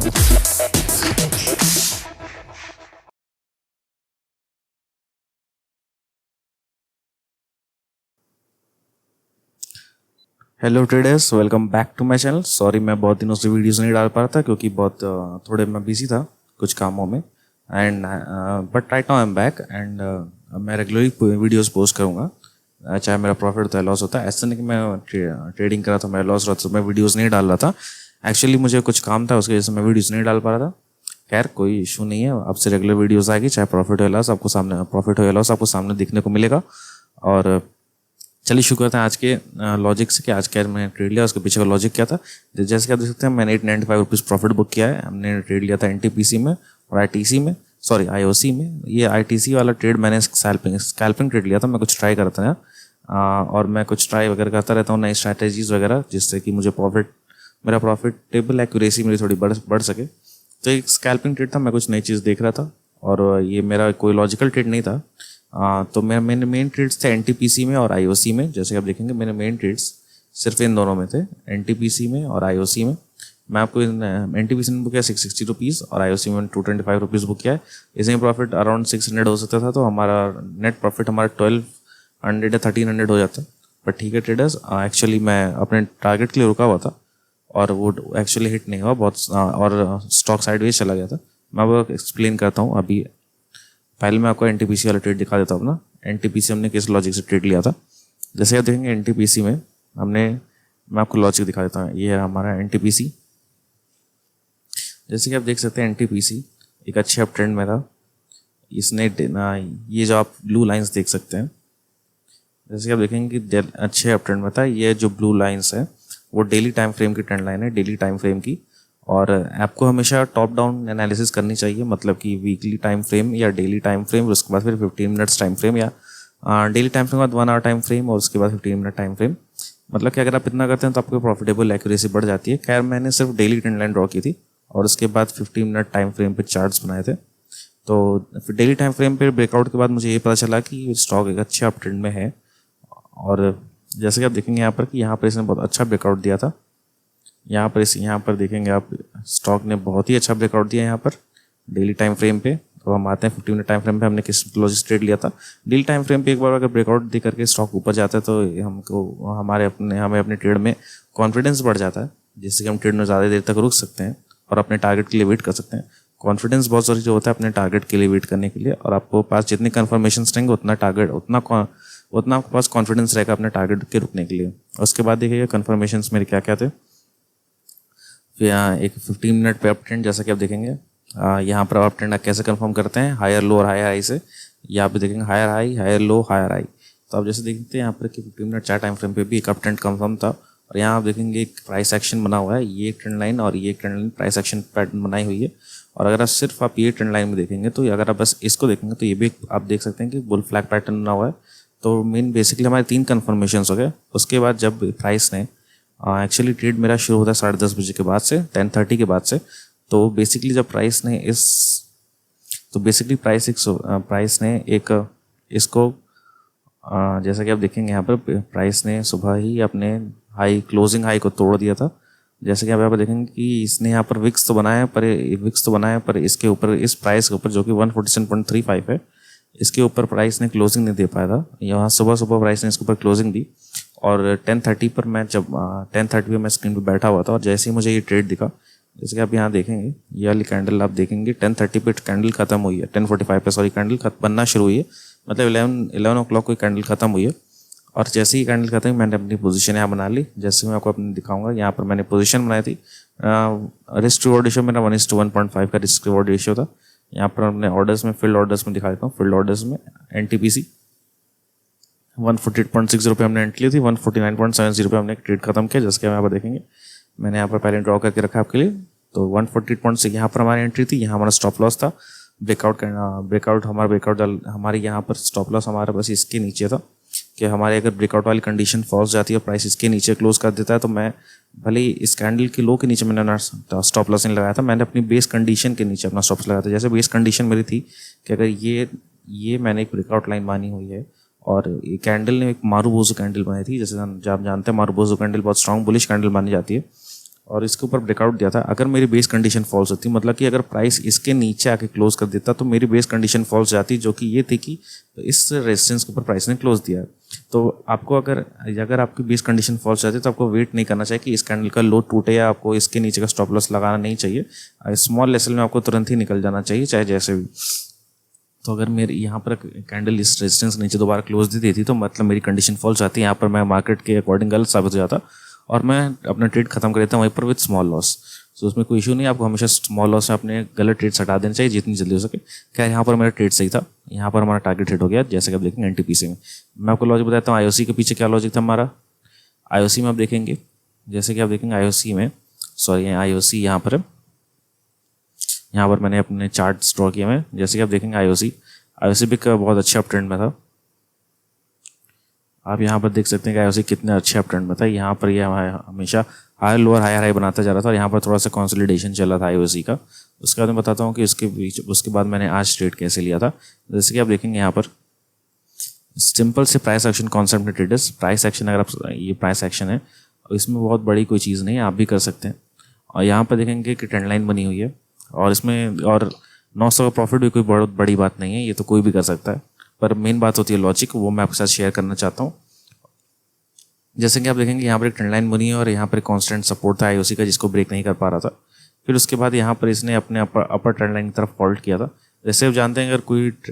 Hello traders, welcome back to my channel. Sorry मैं बहुत दिनों से वीडियोस नहीं डाल पा रहा था क्योंकि बहुत थोड़े मैं बिजी था कुछ कामों में। And but right now I am back and मैं रेगुलरली वीडियोस पोस्ट करूँगा, चाहे मेरा प्रॉफिट होता है लॉस होता है। ऐसा नहीं कि मैं ट्रेडिंग कर रहा था मेरा लॉस रहा था तो मैं वीडियोज़ नहीं डाल रहा था। एक्चुअली मुझे कुछ काम था, उसकी वजह से मैं वीडियोज़ नहीं डाल पा रहा था। खैर कोई इशू नहीं है, अब से रेगुलर वीडियोज़ आएगी, चाहे प्रॉफिट हो या लॉस आपको सामने दिखने को मिलेगा। और चलिए शुरू करते हैं आज के लॉजिक से कि आज क्या मैंने ट्रेड लिया, उसके पीछे का लॉजिक क्या था। जैसे कि आप देख सकते हैं मैंने 895 प्रॉफिट बुक किया है। हमने ट्रेड लिया था एनटीपीसी में और आईटीसी में, सॉरी आईओसी में। ये आईटीसी वाला ट्रेड मैंने स्कैल्पिंग ट्रेड लिया था। मैं कुछ ट्राई करता था और मैं कुछ ट्राई वगैरह करता रहता हूँ, नई स्ट्रैटेजीज़ वगैरह, जिससे कि मुझे मेरा प्रॉफिटेबल एक्यूरेसी मेरी थोड़ी बढ़ सके। तो एक स्कैल्पिंग ट्रेड था, मैं कुछ नई चीज़ देख रहा था और ये मेरा कोई लॉजिकल ट्रेड नहीं था। तो मैंने मेन ट्रेड्स थे एनटीपीसी में और आईओसी में। जैसे आप देखेंगे मेरे मेन ट्रेड्स सिर्फ इन दोनों में थे, एनटीपीसी में और आईओसी में। मैं आपको एनटीपीसी में बुक किया 660 और आईओसी में 225 बुक किया है। इसमें प्रॉफिट अराउंड 600 हो सकता था, तो हमारा नेट प्रॉफिट हमारा 1200 या 1300 हो जाता। बट ठीक है ट्रेडर्स, एक्चुअली मैं अपने टारगेट के लिए रुका हुआ था और वो एक्चुअली हिट नहीं हुआ बहुत, और स्टॉक साइडवेज चला गया था। मैं आपको एक्सप्लेन करता हूँ अभी। पहले मैं आपको एनटीपीसी वाला ट्रेड दिखा देता हूँ अपना। एनटीपीसी हमने किस लॉजिक से ट्रेड लिया था, जैसे आप देखेंगे एनटीपीसी में मैं आपको लॉजिक दिखा देता हूँ। ये है हमारा एनटीपीसी। जैसे कि आप देख सकते हैं एनटीपीसी एक अच्छे अप ट्रेंड में था। इसने ये जो आप ब्लू लाइंस देख सकते हैं, जैसे कि आप देखेंगे कि अच्छे अप ट्रेंड में था। ये जो ब्लू लाइंस है वो डेली टाइम फ्रेम की ट्रेंड लाइन है, डेली टाइम फ्रेम की। और आपको हमेशा टॉप डाउन एनालिसिस करनी चाहिए, मतलब कि वीकली टाइम फ्रेम या डेली टाइम फ्रेम, उसके बाद फिर 15 मिनट्स टाइम फ्रेम, या डेली टाइम फ्रेम के बाद 1 आवर टाइम फ्रेम और उसके बाद 15 मिनट टाइम फ्रेम। मतलब कि अगर आप इतना करते हैं तो आपको प्रॉफिटेबल एक्यूरेसी बढ़ जाती है। खैर मैंने सिर्फ डेली ट्रेंड लाइन ड्रॉ की थी और उसके बाद 15 मिनट टाइम फ्रेम पे चार्ट्स बनाए थे। तो फिर डेली टाइम फ्रेम पे ब्रेकआउट के बाद मुझे ये पता चला कि स्टॉक एक अच्छे अप ट्रेंड में है। और जैसे कि आप देखेंगे यहाँ पर कि यहाँ पर इसने बहुत अच्छा ब्रेकआउट दिया था। यहाँ पर देखेंगे आप, स्टॉक ने बहुत ही अच्छा ब्रेकआउट दिया यहाँ पर डेली टाइम फ्रेम पे। तो हम आते हैं 15 मिनट टाइम फ्रेम पे। हमने किस लॉजिक ट्रेड लिया था डेली टाइम फ्रेम पे। एक बार अगर ब्रेकआउट दे करके स्टॉक ऊपर जाता है तो हमें अपने ट्रेड में कॉन्फिडेंस बढ़ जाता है, जिससे कि हम ट्रेड में ज़्यादा देर तक रुक सकते हैं और अपने टारगेट के लिए वेट कर सकते हैं। कॉन्फिडेंस बहुत ज़रूरी होता है अपने टारगेट के लिए वेट करने के लिए, और आपको पास जितनी कन्फर्मेशन रहेंगे उतना आपके पास कॉन्फिडेंस रहेगा अपने टारगेट के रुकने के लिए। उसके बाद देखिएगा कन्फर्मेशन मेरे क्या क्या थे। फिर यहाँ एक 15 मिनट पे अप ट्रेंड, जैसा कि आप देखेंगे यहाँ पर अप ट्रेंड कैसे कंफर्म करते हैं, हायर लो और हायर हाई से। यहाँ पे देखेंगे higher high, higher low, higher high. तो आप जैसे देखते हैं यहाँ पर कि 15 मिनट 4 टाइम फ्रेम पे भी एक अप ट्रेंड कंफर्म था। और यहाँ आप देखेंगे एक प्राइस एक्शन बना हुआ है, ये एक ट्रेंड लाइन और ये एक trend line price action pattern बनाई हुई है। और अगर सिर्फ आप ये ट्रेंड लाइन में देखेंगे, तो अगर आप बस इसको देखेंगे तो ये भी आप देख सकते हैं कि बुल फ्लैग पैटर्न बना हुआ है। तो मेन बेसिकली हमारे 3 कन्फर्मेशन हो गए। उसके बाद जब प्राइस ने एक्चुअली ट्रेड मेरा शुरू होता है 10:30 बजे के बाद से, 10:30 के बाद से। तो बेसिकली जब प्राइस ने इसको जैसा कि आप देखेंगे यहाँ पर प्राइस ने सुबह ही अपने क्लोजिंग हाई को तोड़ दिया था। जैसे कि आप यहाँ पर देखेंगे कि इसने यहाँ पर विक्स तो बनाया पर इसके ऊपर, इस प्राइस के ऊपर जो कि 147.35 है, इसके ऊपर प्राइस ने क्लोजिंग नहीं दे पाया था। यहाँ सुबह प्राइस ने इसके ऊपर क्लोजिंग दी और 10:30 पर मैं 10:30 पे मैं स्क्रीन पे बैठा हुआ था और जैसे ही मुझे ये ट्रेड दिखा, जैसे कि आप यहाँ देखेंगे ये वाली कैंडल आप देखेंगे 10:30 पे कैंडल खत्म हुई है, 10:45 पे सॉरी कैंडल बनना शुरू हुई है, मतलब 11 ओ क्लॉक कोई कैंडल खत्म हुई है। और जैसे ही कैंडल खत्म हुई मैंने अपनी पोजीशन यहाँ बना ली। जैसे मैं आपको अपने दिखाऊंगा, यहाँ पर मैंने पोजीशन बनाई थी। रिस्क रिवॉर्ड रेशियो मेरा 1:1.5 का रिस्क रिवॉर्ड रेशियो था। यहाँ पर अपने ऑर्डर्स में, फील्ड ऑर्डर्स में दिखा देता हूँ। फील्ड ऑर्डर्स में एनटीपीसी 148.60 पे हमने एंट्री ली थी, 149.70 पे हमने ट्रेड खत्म किया। जैसे कि आप यहाँ पर देखेंगे मैंने यहाँ पर पहले ड्रॉ करके रखा आपके लिए। तो 148.6 यहाँ पर हमारी एंट्री थी, यहाँ हमारा स्टॉप लॉस था। हमारे यहाँ पर स्टॉप लॉस हमारा बस इसके नीचे था कि हमारे अगर ब्रेकआउट वाली कंडीशन फॉल्स जाती है और प्राइस इसके नीचे क्लोज कर देता है, तो मैं भले ही इस कैंडल के लो के नीचे मैंने स्टॉप लॉस नहीं लगाया था, मैंने अपनी बेस कंडीशन के नीचे अपना स्टॉप लॉस लगाया था। जैसे बेस कंडीशन मेरी थी कि अगर ये मैंने एक ब्रेकआउट लाइन मानी हुई है और ये कैंडल ने एक मारूबोजू कैंडल बनाई थी। जैसे आप जानते हैं मारूबोजू कैंडल बहुत स्ट्रॉन्ग बुलिश कैंडल मानी जाती है। और इसके ऊपर ब्रेकआउट दिया था, अगर मेरी बेस कंडीशन फॉल्स होती, मतलब कि अगर प्राइस इसके नीचे आके क्लोज कर देता तो मेरी बेस कंडीशन फॉल्स जाती, जो कि ये थी कि इस रेजिस्टेंस के ऊपर प्राइस ने क्लोज दिया। तो आपको अगर आपकी बेस कंडीशन फॉल्स जाती है तो आपको वेट नहीं करना चाहिए कि इस कैंडल का लो टूटे, या आपको इसके नीचे का स्टॉप लॉस लगाना नहीं चाहिए। स्मॉल लेवल में आपको तुरंत ही निकल जाना चाहिए, चाहे जैसे भी। तो अगर मेरी यहाँ पर कैंडल इस रेजिस्टेंस नीचे दोबारा क्लोज दे देती तो मतलब मेरी कंडीशन फॉल्स आती है, यहाँ पर मैं मार्केट के अकॉर्डिंग गलत साबित हो जाता और मैं अपना ट्रेड खत्म कर देता हूँ वहीं पर विद स्मॉल लॉस। तो उसमें कोई इशू नहीं, आपको हमेशा स्मॉल लॉस में अपने गलत ट्रेड्स हटा देने चाहिए जितनी जल्दी हो सके। क्या यहाँ पर मेरा ट्रेड सही था, यहाँ पर हमारा टारगेट हिट हो गया, जैसे कि आप देखेंगे एनटीपीसी में। मैं आपको लॉजिक बताता हूँ आईओसी के पीछे क्या लॉजिक था हमारा। आईओसी में आप देखेंगे, जैसे कि आप देखेंगे आईओसी में, सॉरी आईओसी यहाँ पर है, यहाँ पर मैंने अपने चार्ट ड्रॉ किए हैं। जैसे कि आप देखेंगे आईओसी भी बहुत अच्छे अप ट्रेंड में था। आप यहाँ पर देख सकते हैं कि आईओसी कितने अच्छे अप ट्रेंड में था। यहाँ पर ये हमेशा हाई लोअर हाई बनाता जा रहा था और यहाँ पर थोड़ा सा कंसोलिडेशन चल रहा था आईओसी का। उसके बाद मैं बताता हूँ कि उसके बाद मैंने आज ट्रेड कैसे लिया था। जैसे कि आप देखेंगे यहाँ पर सिंपल से प्राइस एक्शन कॉन्सेप्ट में ट्रेडर्स, प्राइस एक्शन, अगर आप ये प्राइस एक्शन है और इसमें बहुत बड़ी कोई चीज़ नहीं है, आप भी कर सकते हैं। और यहाँ पर देखेंगे कि ट्रेंड लाइन बनी हुई है और इसमें और 900 का प्रॉफिट भी कोई बहुत बड़ी बात नहीं है, ये तो कोई भी कर सकता है। पर मेन बात होती है लॉजिक, वो मैं आपके साथ शेयर करना चाहता हूँ। जैसे कि आप देखेंगे यहाँ पर एक ट्रेंड लाइन बनी है और यहाँ पर कांस्टेंट सपोर्ट था आईओसी का, जिसको ब्रेक नहीं कर पा रहा था। फिर उसके बाद यहाँ पर इसने अपने अपर ट्रेंड लाइन की तरफ फॉल्ट किया था। जैसे आप जानते हैं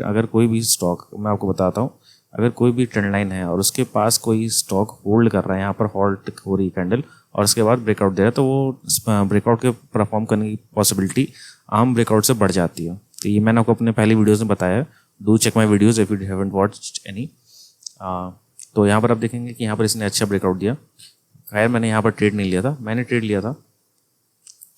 अगर कोई भी स्टॉक, मैं आपको बताता हूँ, अगर कोई भी ट्रेंड लाइन है और उसके पास कोई स्टॉक होल्ड कर रहा है, यहाँ पर हॉल्ट हो रही कैंडल और उसके बाद ब्रेकआउट दे रहा है, तो वो ब्रेकआउट के परफॉर्म करने की पॉसिबिलिटी आम ब्रेकआउट से बढ़ जाती है। तो ये मैंने आपको अपने पहली वीडियोज़ में बताया है, do check my videos if you haven't watched any. तो यहाँ पर आप देखेंगे कि यहाँ पर इसने अच्छा ब्रेकआउट दिया। खैर मैंने यहाँ पर ट्रेड नहीं लिया था, मैंने ट्रेड लिया था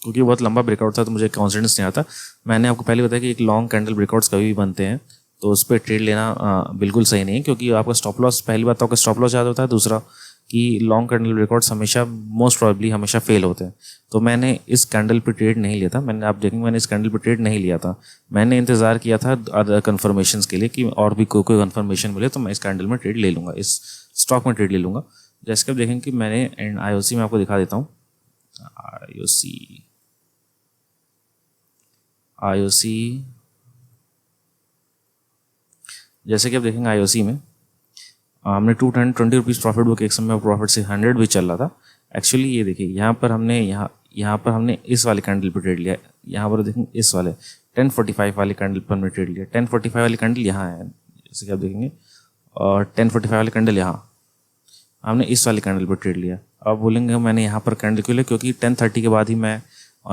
क्योंकि बहुत लंबा ब्रेकआउट था तो मुझे कॉन्फिडेंस नहीं आता। मैंने आपको पहले बताया कि एक लॉन्ग कैंडल ब्रेकआउट्स कभी भी बनते हैं तो उस पर ट्रेड लेना बिल्कुल सही नहीं है, क्योंकि आपका स्टॉप लॉस, पहली बात तो आपका स्टॉप लॉस याद होता है, दूसरा कि लॉन्ग कैंडल ब्रेकआउट्स हमेशा मोस्ट प्रॉबेबली हमेशा फेल होते हैं। तो मैंने इस कैंडल पे ट्रेड नहीं लिया था, आप देखेंगे मैंने इस कैंडल पे ट्रेड नहीं लिया था। मैंने इंतज़ार किया था अदर कन्फर्मेशंस के लिए कि और भी कोई कन्फर्मेशन मिले तो मैं इस कैंडल में ट्रेड ले लूँगा, इस स्टॉक में ट्रेड ले लूँगा। जैसे कि आप देखेंगे कि मैंने एंड आईओसी में आपको दिखा देता हूँ। आईओसी जैसे कि आप देखेंगे आईओसी में हमने 220 रुपीज़ प्रॉफिट बुक, एक समय प्रॉफिट से 100 भी चल रहा था। एक्चुअली ये देखिए यहाँ पर हमने इस वाले कैंडल पर ट्रेड लिया। यहाँ पर देखेंगे इस वाले 1045 वाले कैंडल पर हमने ट्रेड लिया। 1045 वाली कैंडल यहाँ है, जैसे कि आप देखेंगे, और 1045 वाली कैंडल यहाँ, हमने इस वाले कैंडल पर ट्रेड लिया। अब बोलेंगे मैंने यहाँ पर कैंडल क्यों लिया, क्योंकि 1030 के बाद ही मैं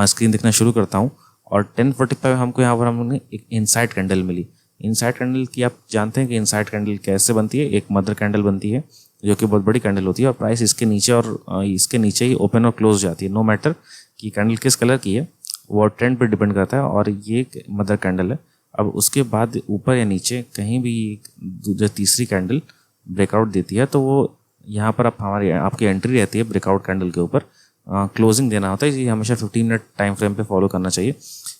स्क्रीन देखना शुरू करता हूँ और 1045 हमको यहाँ पर हमने एक इनसाइड कैंडल मिली। इनसाइड कैंडल की आप जानते हैं कि इनसाइड कैंडल कैसे बनती है, एक मदर कैंडल बनती है जो कि बहुत बड़ी कैंडल होती है और प्राइस इसके नीचे ही ओपन और क्लोज जाती है। नो मैटर कि कैंडल किस कलर की है, वो ट्रेंड पर डिपेंड करता है और ये एक मदर कैंडल है। अब उसके बाद ऊपर या नीचे कहीं भी जो तीसरी कैंडल ब्रेकआउट देती है तो वो यहाँ पर आपकी एंट्री रहती है ब्रेकआउट कैंडल के ऊपर, क्लोजिंग देना होता है। ये हमेशा 15 मिनट टाइम फ्रेम पे फॉलो करना चाहिए।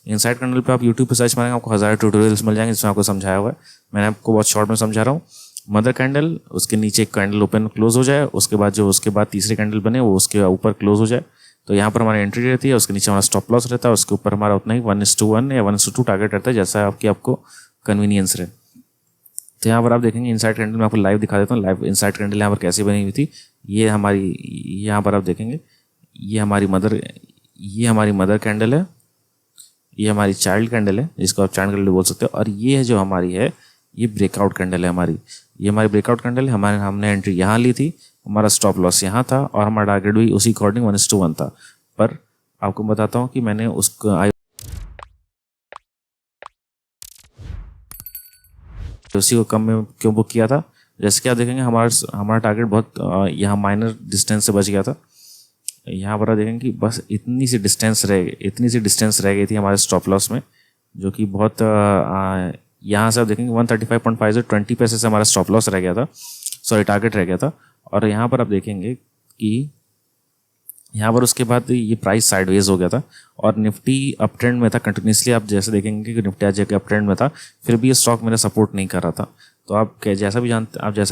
इनसाइड कैंडल पे आप यूट्यूब पे सर्च मारेंगे, आपको 1000 ट्यूटोरियल्स मिल जाएंगे जिसमें आपको समझाया हुआ है। मैंने आपको बहुत शॉर्ट में समझा रहा हूँ। मदर कैंडल, उसके नीचे एक कैंडल ओपन क्लोज हो जाए, उसके बाद तीसरी कैंडल बने वो उसके ऊपर क्लोज हो जाए, तो यहाँ पर हमारी एंट्री रहती है, उसके नीचे हमारा स्टॉप लॉस रहता है, उसके ऊपर हमारा उतना ही 1:1 या 1:2 टारगेट रहता है, जैसा आपको कन्वीनियंस रहे। तो यहाँ पर आप देखेंगे इनसाइड कैंडल में आपको लाइव दिखा देता हूँ। लाइव इनसाइड कैंडल यहाँ पर कैसी बनी हुई थी, यहाँ पर आप देखेंगे ये हमारी मदर कैंडल है, ये हमारी चाइल्ड कैंडल है जिसको आप चाइल्ड कैंडल बोल सकते हो, और ये जो हमारी है ये ब्रेकआउट कैंडल है ये हमारी ब्रेकआउट कैंडल है। हमने एंट्री यहाँ ली थी, हमारा स्टॉप लॉस यहाँ था और हमारा टारगेट भी उसी अकॉर्डिंग 1:1 था। पर आपको बताता हूँ कि मैंने उसको उसी को कम में क्यों बुक किया था। जैसे कि आप देखेंगे हमारा टारगेट बहुत यहाँ माइनर डिस्टेंस से बच गया था। यहाँ पर आप देखेंगे कि बस इतनी सी डिस्टेंस रह गई थी हमारे स्टॉप लॉस में, जो कि बहुत यहाँ से आप देखेंगे 135.5 से 20 पैसे से हमारा स्टॉप लॉस रह गया था, सॉरी टारगेट रह गया था। और यहाँ पर आप देखेंगे कि यहाँ पर उसके बाद ये प्राइस साइडवेज हो गया था और निफ्टी अप ट्रेंड में था कंटिन्यूसली। आप जैसे देखेंगे कि निफ्टी आज अप ट्रेंड में था, फिर भी ये स्टॉक मेरा सपोर्ट नहीं कर रहा था। तो आप जैसा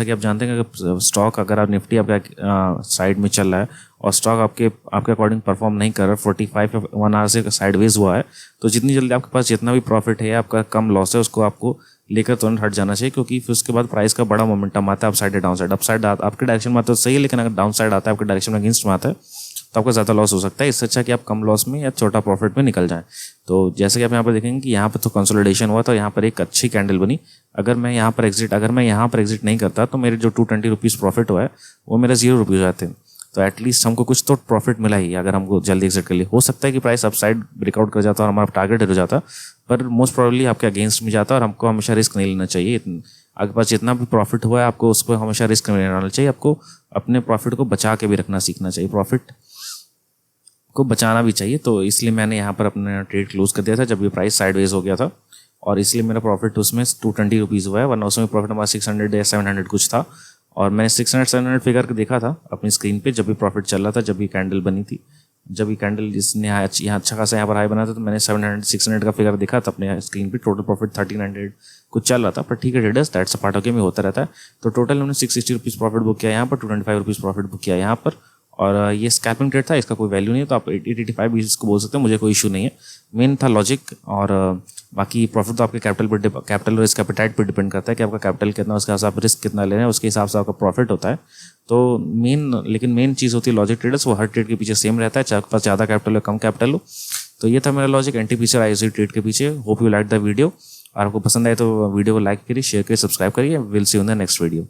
कि आप जानते हैं कि स्टॉक अगर आप निफ्टी आपका साइड में चल रहा है और स्टॉक आपके अकॉर्डिंग परफॉर्म नहीं कर रहा, 45 या 1 आवर से साइडवेज हुआ है, तो जितनी जल्दी आपके पास जितना भी प्रॉफिट है, आपका कम लॉस है, उसको आपको लेकर तुरंत हट जाना चाहिए, क्योंकि फिर उसके बाद प्राइस का बड़ा मोमेंटम आता है अपसाइड या डाउन साइड। अपसाइड आपके डायरेक्शन में आता है तो सही है, लेकिन अगर डाउन साइड आता है आपके डायरेक्शन में अगेंस्ट में आता है तो आपका ज़्यादा लॉस हो सकता है। इससे अच्छा कि आप कम लॉस में या छोटा प्रॉफिट में निकल जाएं। तो जैसे कि आप यहाँ पर देखेंगे कि यहाँ पर तो कंसोलिडेशन हुआ, तो यहाँ पर एक अच्छी कैंडल बनी। अगर मैं यहाँ पर एग्जिट नहीं करता तो मेरे जो 220 रुपीज़ प्रॉफिट हुआ है वो मेरा 0 रुपीज़ आते हैं। तो एटलीस्ट हमको कुछ तो प्रॉफिट मिला ही अगर हमको जल्दी एग्जिट कर लिए। हो सकता है कि प्राइस अपसाइड ब्रेकआउट कर जाता और हमारा टारगेट हिट हो जाता, पर मोस्ट प्रोबेबली आपके अगेंस्ट में जाता और हमको हमेशा रिस्क नहीं लेना चाहिए। आपके पास जितना भी प्रॉफिट हुआ है आपको उसको हमेशा रिस्क नहीं लेना चाहिए। आपको अपने प्रॉफिट को बचा के भी रखना सीखना चाहिए, प्रॉफिट को बचाना भी चाहिए। तो इसलिए मैंने यहाँ पर अपना ट्रेड क्लोज कर दिया था जब ये प्राइस साइडवेज हो गया था, और इसलिए मेरा प्रॉफिट उसमें 220 रुपीज़ हुआ है, वरना उसमें प्रॉफिट हमारा 600 या 700 कुछ था। और मैंने 600-700 फिगर देखा था अपनी स्क्रीन पे जब भी प्रॉफिट चल रहा था, जब भी कैंडल बनी थी, जब ये कैंडल जिसने यहाँ अच्छा खासा यहाँ पर हाई बना था, तो मैंने 700-600 का फिगर देखा था अपने स्क्रीन पे। टोटल प्रॉफिट 1300 कुछ चल रहा था, पर ठीक है, traders that's a part of game में होता रहता है। तो टोटल हमने 660 रुपीज़ प्रॉफिट बुक किया यहाँ पर, 225 रुपीज़ प्रॉफिट बुक किया यहाँ पर। और ये स्कैल्पिंग ट्रेड था, इसका कोई वैल्यू नहीं है, तो आप 80-85 भी इसको बोल सकते हैं, मुझे कोई इशू नहीं है। मेन था लॉजिक, और बाकी प्रॉफिट तो आपके कैपिटल और रिस्क एपेटाइट पर डिपेंड करता है कि आपका कैपिटल कितना, उसके हिसाब से आप रिस्क कितना ले रहे हैं, उसके हिसाब से आपका प्रॉफिट होता है। तो मेन चीज़ होती है लॉजिक ट्रेडर्स, वो हर ट्रेड के पीछे सेम रहता है, चाहे आपके पास ज़्यादा कैपिटल हो कम कैपिटल हो। तो ये था मेरा लॉजिक एनटीपीसी और आईओसी ट्रेड के पीछे। Hope you like the video, और आपको पसंद आए तो वीडियो को लाइक करिए, शेयर करिए, सब्सक्राइब करिए। Will see you in the next video.